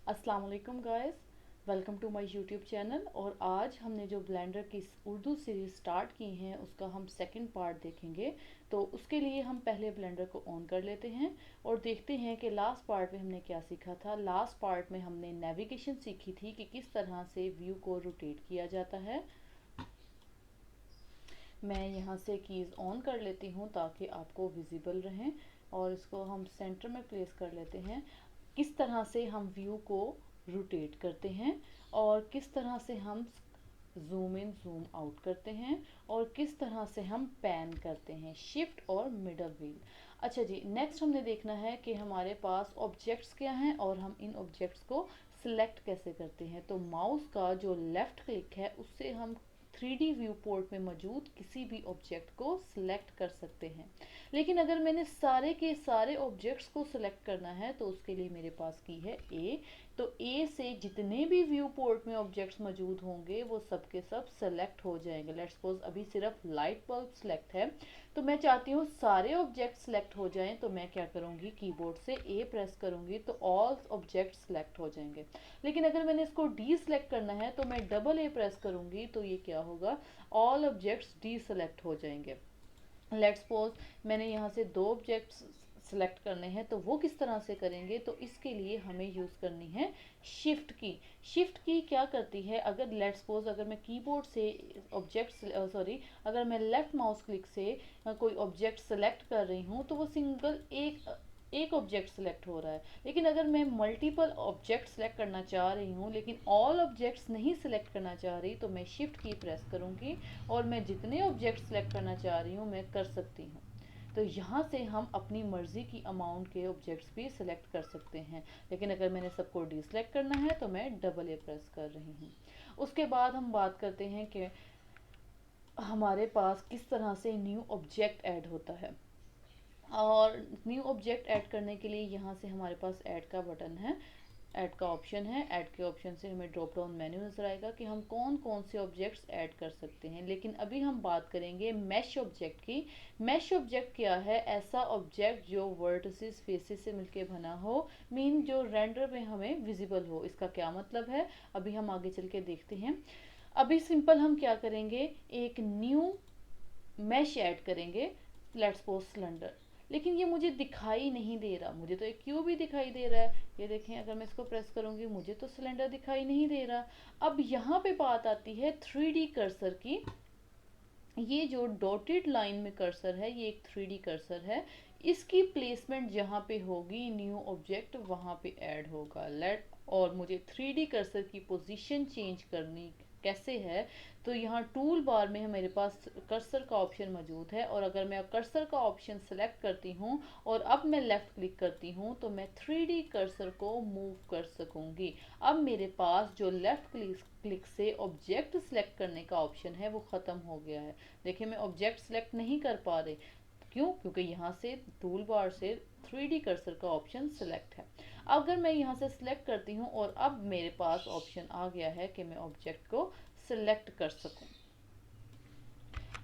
अस्सलाम वालेकुम guys, welcome to my YouTube channel. और आज हमने जो ब्लेंडर की उर्दू सीरीज़ स्टार्ट की हैं उसका हम सेकंड पार्ट देखेंगे। तो उसके लिए हम पहले ब्लेंडर को ऑन कर लेते हैं और देखते हैं कि लास्ट पार्ट में हमने क्या सीखा था। लास्ट पार्ट में हमने नेविगेशन सीखी थी कि किस तरह से व्यू को रोटेट किया जाता है। मैं यहाँ से कीज़ ऑन कर लेती हूँ ताकि आपको विजिबल रहें, और इसको हम सेंटर में प्लेस कर लेते हैं। किस तरह से हम व्यू को रोटेट करते हैं और किस तरह से हम जूम इन जूम आउट करते हैं और किस तरह से हम पैन करते हैं, शिफ्ट और मिडल व्हील। अच्छा जी, नेक्स्ट हमने देखना है कि हमारे पास ऑब्जेक्ट्स क्या हैं और हम इन ऑब्जेक्ट्स को सिलेक्ट कैसे करते हैं। तो माउस का जो लेफ्ट क्लिक है उससे हम 3D व्यू पोर्ट में मौजूद किसी भी ऑब्जेक्ट को सिलेक्ट कर सकते हैं। लेकिन अगर मैंने सारे के सारे ऑब्जेक्ट्स को सिलेक्ट करना है तो उसके लिए मेरे पास की है ए। तो ए से जितने भी व्यू पोर्ट में ऑब्जेक्ट्स मौजूद होंगे वो सब के सब सेलेक्ट हो जाएंगे। लेट्स सपोज अभी सिर्फ लाइट बल्ब सेलेक्ट है, तो मैं चाहती हूँ सारे ऑब्जेक्ट सेलेक्ट हो जाएं। तो मैं क्या करूँगी, कीबोर्ड से ए प्रेस करूँगी तो ऑल ऑब्जेक्ट सेलेक्ट हो जाएंगे। लेकिन अगर मैंने इसको डी सेलेक्ट करना है तो मैं डबल ए प्रेस करूँगी तो ये क्या होगा, ऑल ऑब्जेक्ट्स डी सेलेक्ट हो जाएंगे। लेट्स सपोज मैंने यहाँ से दो ऑब्जेक्ट्स सेलेक्ट करने हैं, तो वो किस तरह से करेंगे, तो इसके लिए हमें यूज़ करनी है शिफ्ट की। शिफ्ट की क्या करती है, अगर लेट्स सपोज अगर मैं कीबोर्ड से ऑब्जेक्ट अगर मैं लेफ्ट माउस क्लिक से कोई ऑब्जेक्ट सेलेक्ट कर रही हूँ तो वो सिंगल एक ऑब्जेक्ट सेलेक्ट हो रहा है। लेकिन अगर मैं मल्टीपल ऑब्जेक्ट सेलेक्ट करना चाह रही हूँ लेकिन ऑल ऑब्जेक्ट्स नहीं सेलेक्ट करना चाह रही, तो मैं शिफ्ट की प्रेस करूँगी और मैं जितने ऑब्जेक्ट सेलेक्ट करना चाह रही हूँ मैं कर सकती हूँ। तो यहाँ से हम अपनी मर्ज़ी की अमाउंट के ऑब्जेक्ट्स भी सिलेक्ट कर सकते हैं। लेकिन अगर मैंने सबको डिसलेक्ट करना है तो मैं डबल ए प्रेस कर रही हूँ। उसके बाद हम बात करते हैं कि हमारे पास किस तरह से न्यू ऑब्जेक्ट ऐड होता है। और न्यू ऑब्जेक्ट ऐड करने के लिए यहाँ से हमारे पास ऐड का बटन है, ऐड का ऑप्शन है। ऐड के ऑप्शन से हमें ड्रॉप डाउन मेन्यू नजर आएगा कि हम कौन कौन से ऑब्जेक्ट्स ऐड कर सकते हैं। लेकिन अभी हम बात करेंगे मैश ऑब्जेक्ट की। मैश ऑब्जेक्ट क्या है, ऐसा ऑब्जेक्ट जो वर्टिसेस फेसेस से मिलके बना हो, मीन जो रेंडर में हमें विजिबल हो। इसका क्या मतलब है, अभी हम आगे चल के देखते हैं। अभी सिंपल हम क्या करेंगे, एक न्यू मैश ऐड करेंगे, लेट्स सपोज सिलेंडर। लेकिन ये मुझे दिखाई नहीं दे रहा, मुझे तो एक क्यूब ही दिखाई दे रहा है। ये देखें, अगर मैं इसको प्रेस करूंगी मुझे तो सिलेंडर दिखाई नहीं दे रहा। अब यहाँ पे बात आती है 3D कर्सर की। ये जो डॉटेड लाइन में कर्सर है ये एक 3D कर्सर है। इसकी प्लेसमेंट जहाँ पे होगी न्यू ऑब्जेक्ट वहाँ पे ऐड होगा। लेट और मुझे 3D कर्सर की पोजीशन चेंज करनी कैसे है, तो यहाँ टूल बार में मेरे पास कर्सर का ऑप्शन मौजूद है। और अगर मैं कर्सर का ऑप्शन सेलेक्ट करती हूँ और अब मैं लेफ्ट क्लिक करती हूँ तो मैं 3D कर्सर को मूव कर सकूंगी। अब मेरे पास जो लेफ्ट क्लिक से ऑब्जेक्ट सेलेक्ट करने का ऑप्शन है वो ख़त्म हो गया है। देखिए मैं ऑब्जेक्ट सेलेक्ट नहीं कर पा रही, क्यों, क्योंकि यहाँ से टूल बार से 3D कर्सर का ऑप्शन सेलेक्ट है। अगर मैं यहाँ से सिलेक्ट करती हूँ और अब मेरे पास ऑप्शन आ गया है कि मैं ऑब्जेक्ट को सिलेक्ट कर सकूँ।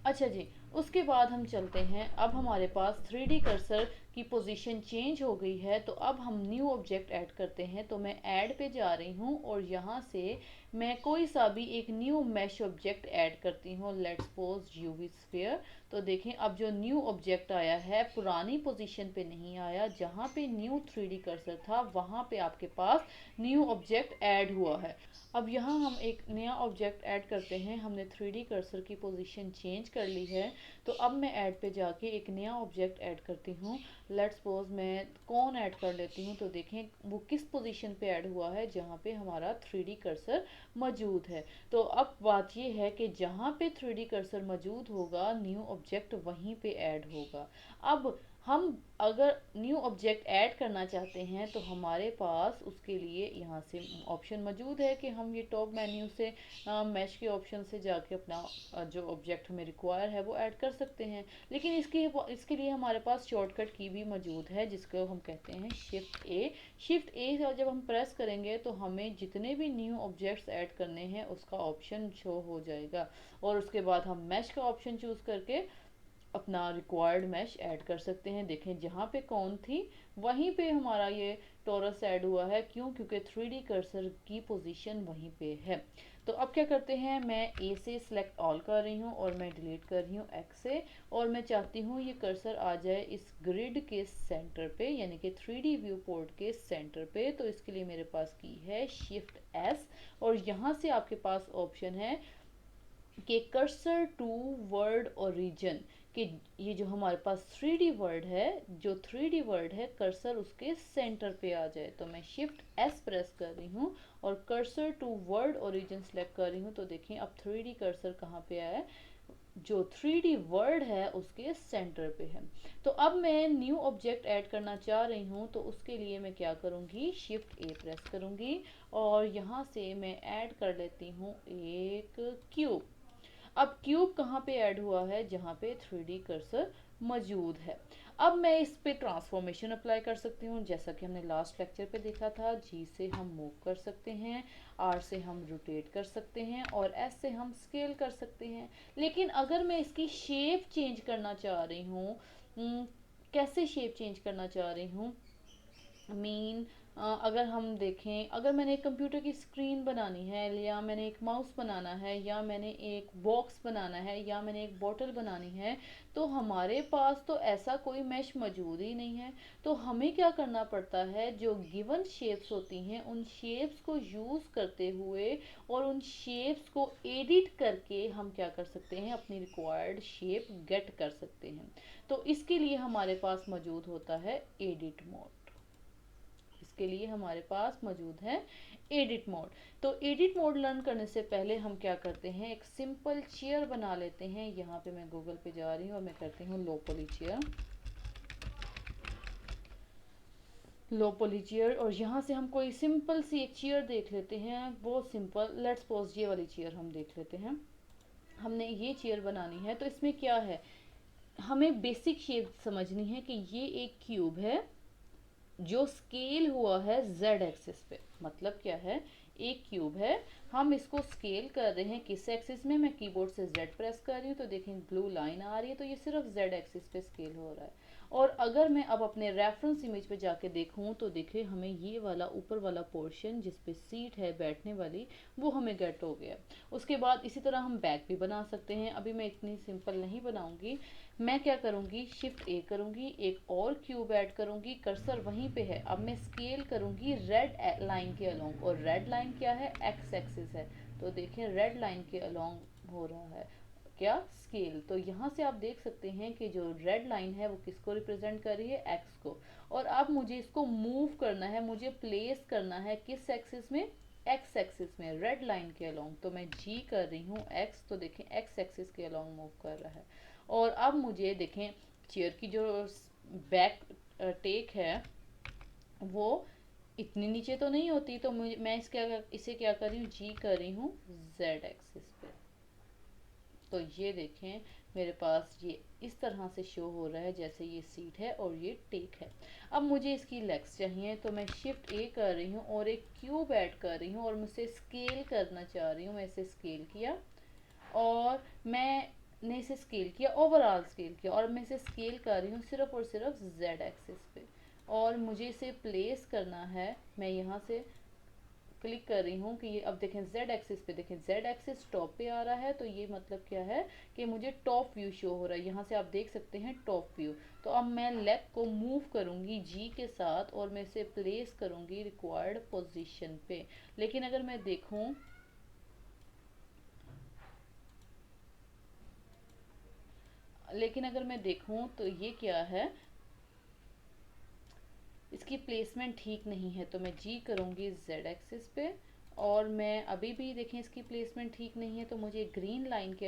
अच्छा जी, उसके बाद हम चलते हैं। अब हमारे पास 3D कर्सर की पोजीशन चेंज हो गई है, तो अब हम न्यू ऑब्जेक्ट ऐड करते हैं। तो मैं ऐड पे जा रही हूँ और यहाँ से मैं कोई सा भी एक न्यू मैश ऑब्जेक्ट ऐड करती हूँ, लेट्स सपोज यूवी स्फीयर। तो देखें अब जो न्यू ऑब्जेक्ट आया है पुरानी पोजीशन पे नहीं आया, जहाँ पे न्यू 3D कर्सर था वहाँ पे आपके पास न्यू ऑब्जेक्ट ऐड हुआ है। अब यहाँ हम एक नया ऑब्जेक्ट ऐड करते हैं। हमने 3D कर्सर की पोजीशन चेंज कर ली है, तो अब मैं ऐड पे जाके एक नया ऑब्जेक्ट ऐड करती हूँ। लेट्स सपोज मैं कौन ऐड कर लेती हूँ। तो देखें वो किस पोजीशन पे ऐड हुआ है, जहाँ पे हमारा 3D कर्सर मौजूद है। तो अब बात ये है कि जहाँ पे 3D कर्सर मौजूद होगा न्यू ऑब्जेक्ट वहीं पे ऐड होगा। अब हम अगर न्यू ऑब्जेक्ट ऐड करना चाहते हैं तो हमारे पास उसके लिए यहाँ से ऑप्शन मौजूद है कि हम ये टॉप मेन्यू से मैश के ऑप्शन से जाके अपना जो ऑब्जेक्ट हमें रिक्वायर है वो ऐड कर सकते हैं। लेकिन इसके लिए हमारे पास शॉर्टकट की भी मौजूद है जिसको हम कहते हैं शिफ्ट ए। शिफ्ट ए जब हम प्रेस करेंगे तो हमें जितने भी न्यू ऑब्जेक्ट्स ऐड करने हैं उसका ऑप्शन शो हो जाएगा। और उसके बाद हम मैश का ऑप्शन चूज़ करके अपना रिक्वायर्ड मैश ऐड कर सकते हैं। देखें जहाँ पे कौन थी वहीं पे हमारा ये टोरस ऐड हुआ है। क्यों? क्योंकि 3D कर्सर की पोजीशन वहीं पे है। तो अब क्या करते हैं, मैं ए से सिलेक्ट ऑल कर रही हूँ और मैं डिलीट कर रही हूँ एक्स से, और मैं चाहती हूँ ये कर्सर आ जाए इस ग्रिड के सेंटर पे, यानी कि 3D व्यू पोर्ट के सेंटर पे। तो इसके लिए मेरे पास की है शिफ्ट एस, और यहाँ से आपके पास ऑप्शन है कि कर्सर टू वर्ड और रीजन, कि ये जो हमारे पास 3D वर्ड है, जो 3D वर्ड है कर्सर उसके सेंटर पे आ जाए। तो मैं शिफ्ट एस प्रेस कर रही हूँ और कर्सर टू वर्ड और रीजन सेलेक्ट कर रही हूँ। तो देखिए अब 3D कर्सर कहाँ पे आया है, जो 3D वर्ड है उसके सेंटर पे है। तो अब मैं न्यू ऑब्जेक्ट ऐड करना चाह रही हूँ, तो उसके लिए मैं क्या करूँगी, शिफ्ट ए प्रेस करूँगी और यहाँ से मैं ऐड कर लेती हूँ एक क्यूब। अब क्यूब कहाँ पे ऐड हुआ है, जहाँ पे 3D कर्सर मौजूद है। अब मैं इस पे ट्रांसफॉर्मेशन अप्लाई कर सकती हूँ, जैसा कि हमने लास्ट लेक्चर पे देखा था। जी से हम मूव कर सकते हैं, आर से हम रोटेट कर सकते हैं और एस से हम स्केल कर सकते हैं। लेकिन अगर मैं इसकी शेप चेंज करना चाह रही हूँ, कैसे शेप चेंज करना चाह रही हूँ, मीन अगर हम देखें, अगर मैंने एक कंप्यूटर की स्क्रीन बनानी है, या मैंने एक माउस बनाना है, या मैंने एक बॉक्स बनाना है, या मैंने एक बोतल बनानी है, तो हमारे पास तो ऐसा कोई मैश मौजूद ही नहीं है। तो हमें क्या करना पड़ता है, जो गिवन शेप्स होती हैं उन शेप्स को यूज़ करते हुए और उन शेप्स को एडिट करके हम क्या कर सकते हैं, अपनी रिक्वायर्ड शेप गेट कर सकते हैं। तो इसके लिए हमारे पास मौजूद होता है एडिट मोड। इसके लिए हमारे पास मौजूद है एडिट मोड। तो एडिट मोड लर्न करने से पहले हम क्या करते हैं, एक सिंपल चेयर बना लेते हैं। यहाँ पे मैं गूगल पे जा रही हूँ और मैं करती हूँ लो पॉली चेयर, लो पॉली चेयर, और यहाँ से हम कोई सिंपल सी एक चेयर देख लेते हैं। वो सिंपल, लेट्स सपोज ये वाली चेयर हम देख लेते हैं। हमने ये चेयर बनानी है, तो इसमें क्या है, हमें बेसिक शेप समझनी है कि ये एक क्यूब है जो स्केल हुआ है z एक्सिस पे। मतलब क्या है, एक क्यूब है, हम इसको स्केल कर रहे हैं किस एक्सिस में, मैं कीबोर्ड से z प्रेस कर रही हूँ तो देखें ब्लू लाइन आ रही है, तो ये सिर्फ z एक्सिस पे स्केल हो रहा है। और अगर मैं अब अपने रेफरेंस इमेज पे जाके देखूँ तो देखिए हमें ये वाला ऊपर वाला पोर्शन जिस पे सीट है बैठने वाली, वो हमें गेट हो गया। उसके बाद इसी तरह हम बैक भी बना सकते हैं। अभी मैं इतनी सिंपल नहीं बनाऊंगी, मैं क्या करूंगी, शिफ्ट ए करूंगी, एक और क्यूब ऐड करूंगी, कर्सर वहीं पे है। अब मैं स्केल करूंगी रेड लाइन के अलोंग, और रेड लाइन क्या है, एक्स एक्सिस है। तो देखें रेड लाइन के अलोंग हो रहा है क्या, स्केल। तो यहाँ से आप देख सकते हैं कि जो रेड लाइन है वो किसको रिप्रेजेंट कर रही है, एक्स को। और अब मुझे इसको मूव करना है, मुझे प्लेस करना है किस एक्सिस में, एक्स एक्सिस में, रेड लाइन के अलोंग। तो मैं जी कर रही हूँ एक्स, तो देखें एक्स एक्सिस के अलोंग मूव कर रहा है। और अब मुझे देखें चेयर की जो बैक टेक है वो इतनी नीचे तो नहीं होती, तो मुझे, मैं इसे क्या कर रही हूँ, जी कर रही हूँ जेड एक्सिस पे। तो ये देखें मेरे पास ये इस तरह से शो हो रहा है जैसे ये सीट है और ये टेक है। अब मुझे इसकी लेग्स चाहिए, तो मैं शिफ्ट ए कर रही हूँ और एक क्यूब ऐड कर रही हूँ और मुझसे स्केल करना चाह रही हूँ। मैं इसे स्केल किया मैंने इसे स्केल किया, ओवरऑल स्केल किया, और मैं इसे स्केल कर रही हूँ सिर्फ और सिर्फ जेड एक्सिस पे। और मुझे इसे प्लेस करना है, मैं यहाँ से क्लिक कर रही हूँ कि ये, अब देखें जेड एक्सिस पे, देखें जेड एक्सिस टॉप पे आ रहा है। तो ये मतलब क्या है कि मुझे टॉप व्यू शो हो रहा है, यहाँ से आप देख सकते हैं टॉप व्यू। तो अब मैं लेग को मूव करूँगी जी के साथ और मैं इसे प्लेस करूँगी रिक्वायर्ड पोजीशन पे। लेकिन अगर मैं देखूँ, तो ये क्या है, इसकी प्लेसमेंट ठीक नहीं है। तो मैं जी करूँगी जेड एक्सिस पे, और मैं अभी भी देखें इसकी प्लेसमेंट ठीक नहीं है, तो मुझे ग्रीन लाइन के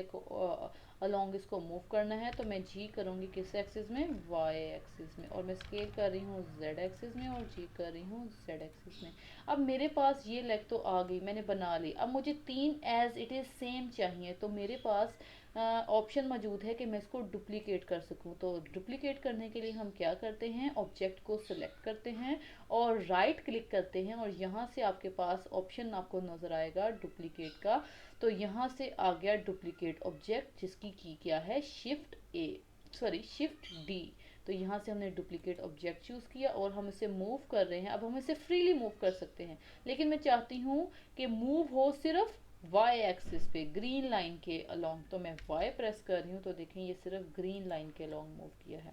अलोंग इसको मूव करना है। तो मैं जी करूँगी किस एक्सिस में, वाई एक्सिस में, और मैं स्केल कर रही हूँ जेड एक्सिस में और जी कर रही हूँ जेड एक्सिस में। अब मेरे पास ये लेग तो आ गई, मैंने बना ली। अब मुझे तीन एज इट इज़ सेम चाहिए, तो मेरे पास ऑप्शन मौजूद है कि मैं इसको डुप्लीकेट कर सकूं। तो डुप्लीकेट करने के लिए हम क्या करते हैं, ऑब्जेक्ट को सिलेक्ट करते हैं और राइट क्लिक करते हैं, और यहाँ से आपके पास ऑप्शन आपको नज़र आएगा डुप्लीकेट का। तो यहाँ से आ गया डुप्लीकेट ऑब्जेक्ट, जिसकी की क्या है शिफ्ट ए। Sorry shift D. तो यहाँ से हमने डुप्लीकेट ऑब्जेक्ट चूज़ किया और हम इसे मूव कर रहे हैं। अब हम इसे फ्रीली मूव कर सकते हैं, लेकिन मैं चाहती हूँ कि मूव हो सिर्फ वाई एक्सिस पे, ग्रीन लाइन के अलोंग। तो मैं वाई प्रेस कर रही हूँ, तो देखें ये सिर्फ ग्रीन लाइन के अलोंग मूव किया है।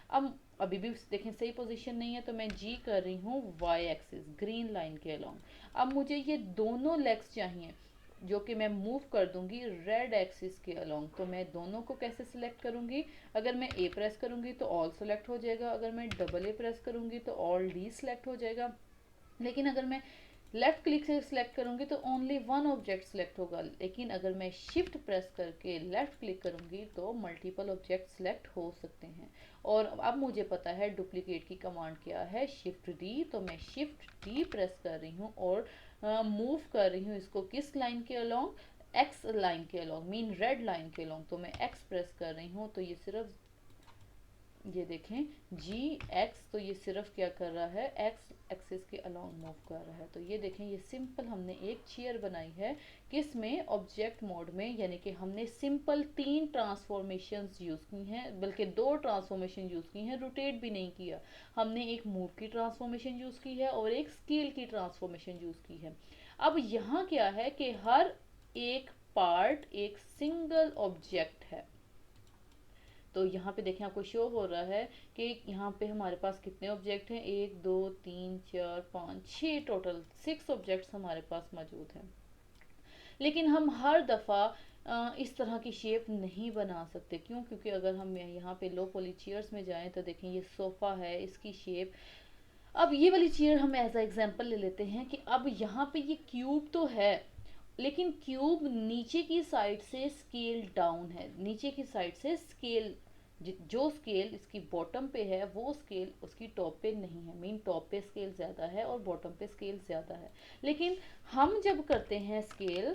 अब अभी भी देखें सही पोजीशन नहीं है, तो मैं जी कर रही हूँ वाई एक्सिस, ग्रीन लाइन के अलोंग। अब मुझे ये दोनों लेग्स चाहिए जो कि मैं मूव कर दूंगी रेड एक्सिस के अलोंग। तो मैं दोनों को कैसे सिलेक्ट करूंगी? अगर मैं ए प्रेस करूंगी तो ऑल सेलेक्ट हो जाएगा, अगर मैं डबल ए प्रेस करूंगी तो ऑल डी सेलेक्ट हो जाएगा। लेकिन अगर मैं लेफ्ट क्लिक से सिलेक्ट करूंगी तो ओनली वन ऑब्जेक्ट सिलेक्ट होगा, लेकिन अगर मैं शिफ्ट प्रेस करके लेफ्ट क्लिक करूंगी तो मल्टीपल ऑब्जेक्ट सिलेक्ट हो सकते हैं। और अब मुझे पता है डुप्लीकेट की कमांड क्या है, शिफ्ट डी। तो मैं शिफ्ट डी प्रेस कर रही हूँ और मूव कर रही हूँ इसको किस लाइन के अलोंग? एक्स लाइन के अलोंग, मीन रेड लाइन के अलोंग। तो मैं एक्स प्रेस कर रही हूँ, तो ये सिर्फ ये देखें जी एक्स, तो ये सिर्फ क्या कर रहा है? एक्स एक्सिस के अलोंग मूव कर रहा है। तो ये देखें ये सिंपल हमने एक चेयर बनाई है, किस में? ऑब्जेक्ट मोड में। यानी कि हमने सिंपल 3 ट्रांसफॉर्मेशंस यूज़ की हैं, बल्कि 2 ट्रांसफॉर्मेशन यूज़ की हैं, रोटेट भी नहीं किया। हमने एक मूव की ट्रांसफॉर्मेशन यूज़ की है और एक स्केल की ट्रांसफॉर्मेशन यूज़ की है। अब यहाँ क्या है कि हर एक पार्ट एक सिंगल ऑब्जेक्ट है। तो यहाँ पे देखें आपको शो हो रहा है कि यहाँ पे हमारे पास कितने ऑब्जेक्ट हैं? 1 2 3 4 5 6, टोटल 6 ऑब्जेक्ट्स हमारे पास मौजूद हैं। लेकिन हम हर दफ़ा इस तरह की शेप नहीं बना सकते। क्यों? क्योंकि अगर हम यहाँ पे लो पॉली चेयर्स में जाएं तो देखें ये सोफ़ा है, इसकी शेप। अब ये वाली चेयर हम एज अ एग्जांपल ले लेते हैं कि अब यहाँ पे ये क्यूब तो है, लेकिन क्यूब नीचे की साइड से स्केल डाउन है, नीचे की साइड से स्केल, जो स्केल इसकी बॉटम पे है वो स्केल उसकी टॉप पे नहीं है। मीन टॉप पे स्केल ज़्यादा है और बॉटम पे स्केल ज़्यादा है। लेकिन हम जब करते हैं स्केल,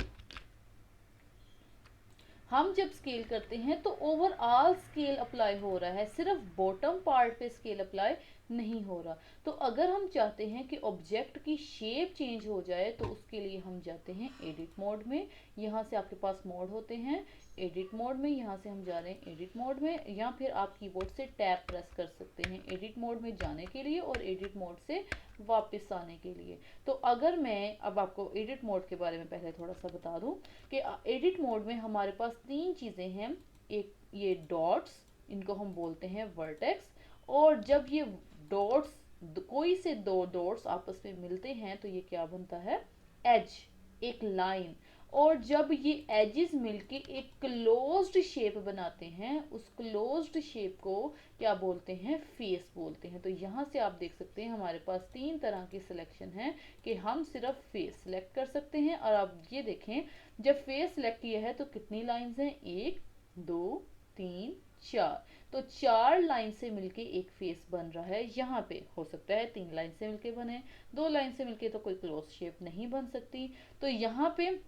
हम जब स्केल करते हैं तो ओवरऑल स्केल अप्लाई हो रहा है, सिर्फ बॉटम पार्ट पे स्केल अप्लाई नहीं हो रहा। तो अगर हम चाहते हैं कि ऑब्जेक्ट की शेप चेंज हो जाए तो उसके लिए हम जाते हैं एडिट मोड में। यहाँ से आपके पास मोड होते हैं, एडिट मोड में, यहाँ से हम जा रहे हैं एडिट मोड में, या फिर आप कीबोर्ड से टैब प्रेस कर सकते हैं एडिट मोड में जाने के लिए और एडिट मोड से वापस आने के लिए। तो अगर मैं अब आपको एडिट मोड के बारे में पहले थोड़ा सा बता दूं कि एडिट मोड में हमारे पास 3 चीज़ें हैं। एक ये डॉट्स, इनको हम बोलते हैं वर्टेक्स। और जब ये डॉट्स, कोई से 2 डॉट्स आपस में मिलते हैं तो ये क्या बनता है? एज, एक लाइन। और जब ये एजेस मिलके एक क्लोज्ड शेप बनाते हैं, उस क्लोज्ड शेप को क्या बोलते हैं? फेस बोलते हैं। तो यहाँ से आप देख सकते हैं हमारे पास 3 तरह की सिलेक्शन है कि हम सिर्फ फेस सिलेक्ट कर सकते हैं। और आप ये देखें जब फेस सिलेक्ट किया है तो कितनी लाइंस हैं? 1 2 3 4। तो 4 लाइन से मिलके एक फेस बन रहा है। यहाँ पे हो सकता है 3 लाइन से मिलके बने, 2 लाइन से मिलके तो कोई क्लोज शेप नहीं बन सकती। तो यहाँ पे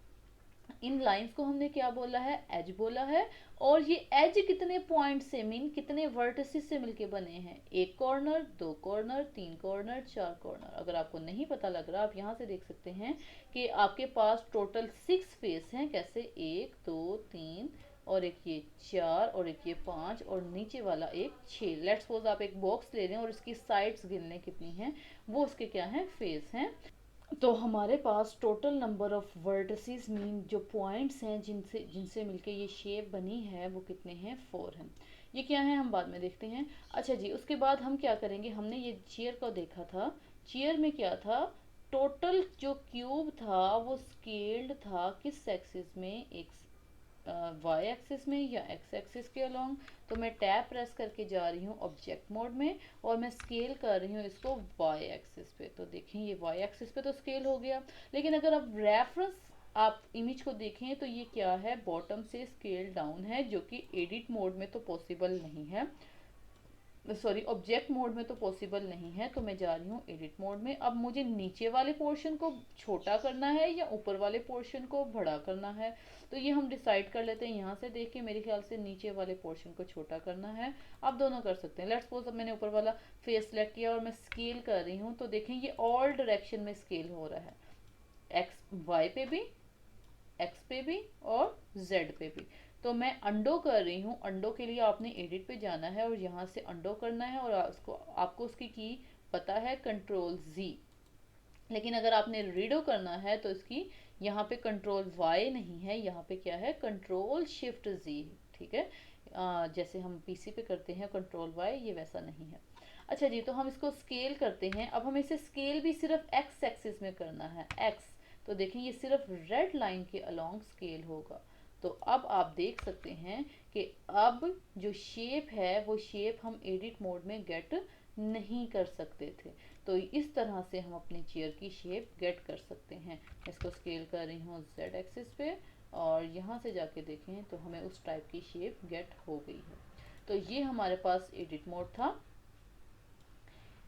इन लाइंस को हमने क्या बोला है? एज बोला है। और ये एज कितने पॉइंट से, मीन कितने वर्टिसेस से मिलके बने हैं? 1 कॉर्नर, 2 कॉर्नर, 3 कॉर्नर, 4 कॉर्नर। अगर आपको नहीं पता लग रहा, आप यहाँ से देख सकते हैं कि आपके पास टोटल 6 फेस हैं। कैसे? 1 2 3 और एक ये 4 और एक ये 5 और नीचे वाला एक 6। लेट्स सपोज आप एक बॉक्स ले रहे हैं और इसकी साइड्स गिनने कितनी हैं, वो उसके क्या हैं? फेस हैं। तो हमारे पास total number of vertices, mean जो पॉइंट्स हैं जिनसे जिनसे मिलके ये शेप बनी है, वो कितने हैं? 4 हैं। ये क्या है हम बाद में देखते हैं। अच्छा जी, उसके बाद हम क्या करेंगे? हमने ये चेयर को देखा था, चेयर में क्या था? टोटल जो क्यूब था वो स्केल्ड था किस एक्सिस में? एक वाई एक्सिस में या एक्स एक्सिस के अलोंग। तो मैं टैब प्रेस करके जा रही हूँ ऑब्जेक्ट मोड में और मैं स्केल कर रही हूँ इसको वाई एक्सिस पे। तो देखें ये वाई एक्सिस पे तो स्केल हो गया। लेकिन अगर आप रेफरेंस आप इमेज को देखें तो ये क्या है? बॉटम से स्केल डाउन है, जो कि एडिट मोड में तो पॉसिबल नहीं है, सॉरी ऑब्जेक्ट मोड में तो पॉसिबल नहीं है। तो मैं जा रही हूँ एडिट मोड में। अब मुझे नीचे वाले पोर्शन को छोटा करना है या ऊपर वाले पोर्शन को बड़ा करना है, तो ये हम डिसाइड कर लेते हैं। यहाँ से देख के मेरे ख्याल से नीचे वाले पोर्शन को छोटा करना है। आप दोनों कर सकते हैं। लेट्स सपोज अब मैंने ऊपर वाला फेस सेलेक्ट किया और मैं स्केल कर रही हूँ, तो देखें ये ऑल डायरेक्शन में स्केल हो रहा है, एक्स वाई पे भी, एक्स पे भी और जेड पे भी। तो मैं अंडो कर रही हूँ। अंडो के लिए आपने एडिट पे जाना है और यहाँ से अंडो करना है, और उसको आपको उसकी की पता है कंट्रोल Z। लेकिन अगर आपने रीडो करना है तो इसकी यहाँ पे कंट्रोल Y नहीं है, यहाँ पे क्या है कंट्रोल Shift Z। ठीक है, जैसे हम पीसी पे करते हैं कंट्रोल Y, ये वैसा नहीं है। अच्छा जी, तो हम इसको स्केल करते हैं। अब हमें इसे स्केल भी सिर्फ एक्स एक्सिस में करना है, एक्स। तो देखें ये सिर्फ रेड लाइन के अलोंग स्केल होगा। तो अब आप देख सकते हैं कि अब जो शेप है वो शेप हम एडिट मोड में गेट नहीं कर सकते थे। तो इस तरह से हम अपनी चेयर की शेप गेट कर सकते हैं। इसको स्केल कर रही हूँ Z एक्सिस पे, और यहाँ से जाके देखें तो हमें उस टाइप की शेप गेट हो गई है। तो ये हमारे पास एडिट मोड था।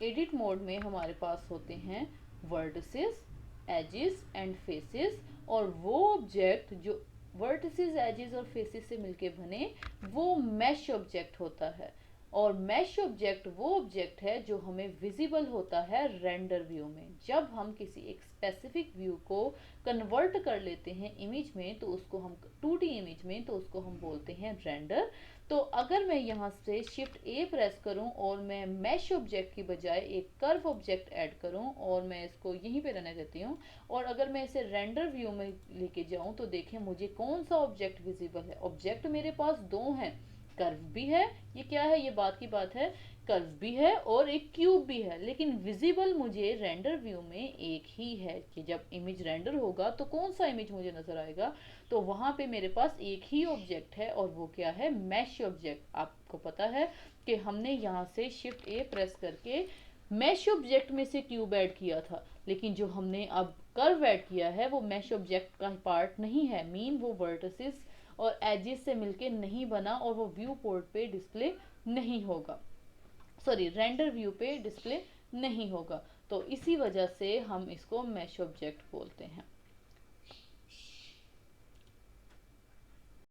एडिट मोड में हमारे पास होते हैं वर्टिसेस, एजेस एंड फेसेस, और वो ऑब्जेक्ट जो वर्टिसेस, एजेस और फेसेस से मिलके बने वो मैश ऑब्जेक्ट होता है। और मैश ऑब्जेक्ट वो ऑब्जेक्ट है जो हमें विजिबल होता है रेंडर व्यू में। जब हम किसी एक स्पेसिफिक व्यू को कन्वर्ट कर लेते हैं इमेज में, तो उसको हम 2D इमेज में, तो उसको हम बोलते हैं रेंडर। तो अगर मैं यहाँ से Shift A प्रेस करूँ और मैं मैश ऑब्जेक्ट की बजाय एक कर्व ऑब्जेक्ट ऐड करूँ, और मैं इसको यहीं पे रहने देती हूँ, और अगर मैं इसे रेंडर व्यू में लेके जाऊँ तो देखें मुझे कौन सा ऑब्जेक्ट विजिबल है। ऑब्जेक्ट मेरे पास दो हैं, कर्व भी है, ये क्या है, ये बात की बात है, कर्व भी है और एक क्यूब भी है, लेकिन विजिबल मुझे रेंडर व्यू में एक ही है। कि जब इमेज रेंडर होगा तो कौन सा इमेज मुझे नजर आएगा, तो वहां पे मेरे पास एक ही ऑब्जेक्ट है, और वो क्या है, मैश ऑब्जेक्ट। आपको पता है कि हमने यहाँ से Shift A प्रेस करके मैश ऑब्जेक्ट में से क्यूब ऐड किया था, लेकिन जो हमने अब कर्व ऐड किया है वो मैश ऑब्जेक्ट का पार्ट नहीं है। मीन वो वर्टिसेस और एजेस से मिलके नहीं बना, और वो व्यू पोर्ट पे डिस्प्ले नहीं होगा, सॉरी रेंडर व्यू पे डिस्प्ले नहीं होगा। तो इसी वजह से हम इसको मैश ऑब्जेक्ट बोलते हैं।